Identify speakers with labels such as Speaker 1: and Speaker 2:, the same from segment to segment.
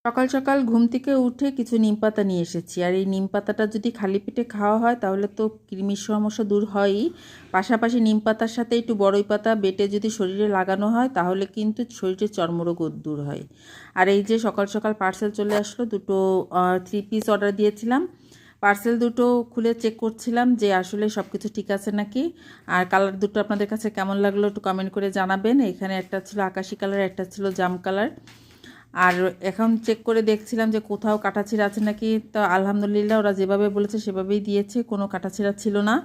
Speaker 1: সকাল সকাল ঘুম থেকে উঠে কিছু নিমপাতা নিয়ে এসেছি। আর এই নিমপাতাটা যদি খালি পেটে খাওয়া হয় তাহলে তো কৃমির সমস্যা দূর হয়ই, পাশাপাশি নিমপাতার সাথে একটু বড়ই পাতা বেটে যদি শরীরে লাগানো হয় তাহলে কিন্তু শরীরের চর্মরোগও দূর হয়। আর এই যে সকাল সকাল পার্সেল চলে আসলো, দুটো 3 পিস অর্ডার দিয়েছিলাম। পার্সেল দুটো খুলে চেক করছিলাম যে আসলে সব কিছু ঠিক আছে নাকি। আর কালার দুটো আপনাদের কাছে কেমন লাগলো একটু কমেন্ট করে জানাবেন। এখানে একটা ছিল আকাশি কালার, একটা ছিল জাম কালার। আর এখন চেক করে দেখছিলাম যে কোথাও কাটাছিঁড়া আছে নাকি। তো আলহামদুলিল্লাহ ওরা যেভাবে বলেছে সেভাবেই দিয়েছে, কোনো কাটাছিঁড়া ছিল না,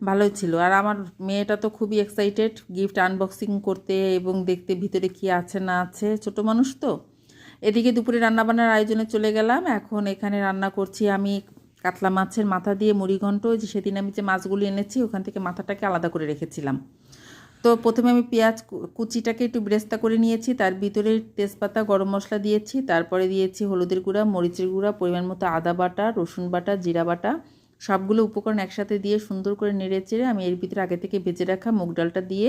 Speaker 1: ভালোই ছিল। আর আমার মেয়েটা তো খুবই এক্সাইটেড গিফট আনবক্সিং করতে এবং দেখতে ভিতরে কি আছে না আছে, ছোট মানুষ তো। এদিকে দুপুরে রান্নাবান্নার আয়োজনে চলে গেলাম। এখন এখানে রান্না করছি আমি কাতলা মাছের মাথা দিয়ে মুড়িঘণ্ট। যে সেদিন আমি যে মাছগুলি এনেছি ওখান থেকে মাথাটাকে আলাদা করে রেখেছিলাম। তো প্রথমে আমি পেঁয়াজ কুচিটাকে একটু ব্রেস্তা করে নিয়েছি, তার ভিতরে তেজপাতা গরম মশলা দিয়েছি, তারপরে দিয়েছি হলুদের গুঁড়া, মরিচের গুঁড়া, পরিমাণ মতো আদা বাটা, রসুন বাটা, জিরা বাটা, সবগুলো উপকরণ একসাথে দিয়ে সুন্দর করে নেড়ে চেড়ে আমি এর ভিতরে আগে থেকে ভেজে রাখা মুগ ডালটা দিয়ে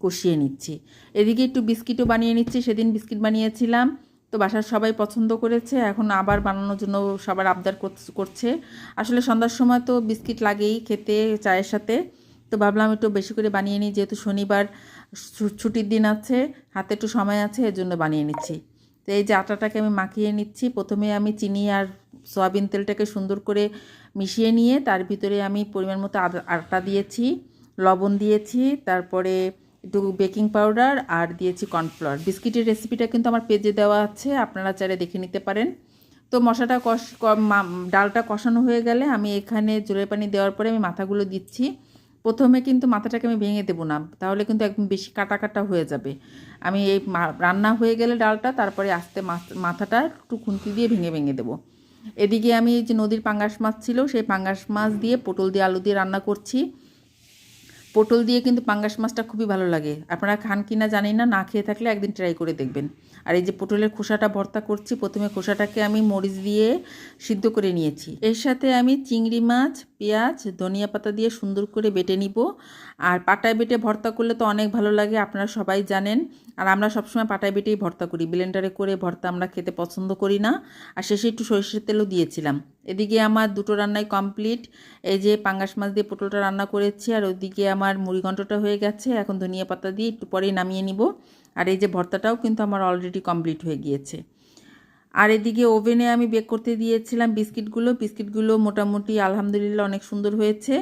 Speaker 1: কষিয়ে নিচ্ছি। এদিকে একটু বিস্কিটও বানিয়ে নিচ্ছি, সেদিন বিস্কিট বানিয়েছিলাম, তো বাসার সবাই পছন্দ করেছে, এখন আবার বানানোর জন্য সবার আবদার করছে। আসলে সন্ধ্যার সময় তো বিস্কিট লাগেই খেতে চায়ের সাথে, তো ভাবলাম একটু বেশি করে বানিয়ে নিই, যেহেতু শনিবার ছুটির দিন আছে, হাতে একটু সময় আছে, এর জন্য বানিয়ে নিচ্ছি। তো এই যে আটাটাকে আমি মাখিয়ে নিচ্ছি। প্রথমে আমি চিনি আর সয়াবিন তেলটাকে সুন্দর করে মিশিয়ে নিয়ে তার ভিতরে আমি পরিমাণ মতো আটা দিয়েছি, লবণ দিয়েছি, তারপরে একটু বেকিং পাউডার আর দিয়েছি কর্নফ্লাওয়ার। বিস্কিটের রেসিপিটা কিন্তু আমার পেজে দেওয়া আছে, আপনারা চাইলে দেখে নিতে পারেন। তো মশলাটা ডালটা কষানো হয়ে গেলে আমি এখানে জলের পানি দেওয়ার পরে আমি মাথাগুলো দিচ্ছি। প্রথমে কিন্তু মাথাটাকে আমি ভেঙে দেবো না, তাহলে কিন্তু একদম বেশি কাটা কাটা হয়ে যাবে। আমি এই রান্না হয়ে গেলে ডালটা তারপরে আস্তে মাথাটা একটু খুন্তি দিয়ে ভেঙে ভেঙে দেবো। এদিকে আমি যে নদীর পাঙ্গাস মাছ ছিল সেই পাঙ্গাস মাছ দিয়ে পটল দিয়ে আলু দিয়ে রান্না করছি। পটল দিয়ে কিন্তু পাঙ্গাস মাছটা খুবই ভালো লাগে, আপনারা খান কি না জানি না, না খেয়ে থাকলে একদিন ট্রাই করে দেখবেন। আর এই যে পটলের খোসাটা ভর্তা করছি, প্রথমে খোসাটাকে আমি মরিচ দিয়ে সিদ্ধ করে নিয়েছি, এর সাথে আমি চিংড়ি মাছ, পেঁয়াজ, ধনিয়া পাতা দিয়ে সুন্দর করে বেটে নিব। আর পাটায় বেটে ভর্তা করলে তো অনেক ভালো লাগে, আপনারা সবাই জানেন। আর আমরা সবসময় পাটায় বেটেই ভর্তা করি, ব্লেন্ডারে করে ভর্তা আমরা খেতে পছন্দ করি না। আর শেষে একটু সরিষার তেলও দিয়েছিলাম। এদিকে আমার দুটো রান্নাই কমপ্লিট। এই যে পাঙ্গাস মাছ দিয়ে পটলটা রান্না করেছি, আর ওদিকে আমার মুড়িঘণ্টটা হয়ে গেছে, এখন ধনিয়া পাতা দিয়ে একটু পরেই নামিয়ে নিব। আর এই যে ভর্তাটাও কিন্তু আমার অলরেডি কমপ্লিট হয়ে গিয়েছে। আর এদিকে ওভেনে আমি বেক করতে দিয়েছিলাম বিস্কিটগুলো মোটামুটি আলহামদুলিল্লাহ অনেক সুন্দর হয়েছে।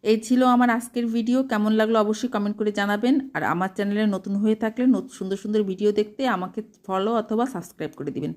Speaker 1: এই ছিল আমার আজকের ভিডিও, কেমন লাগলো অবশ্যই কমেন্ট করে জানাবেন। আর আমার চ্যানেলে নতুন হয়ে থাকলে সুন্দর সুন্দর ভিডিও দেখতে আমাকে ফলো অথবা সাবস্ক্রাইব করে দিবেন।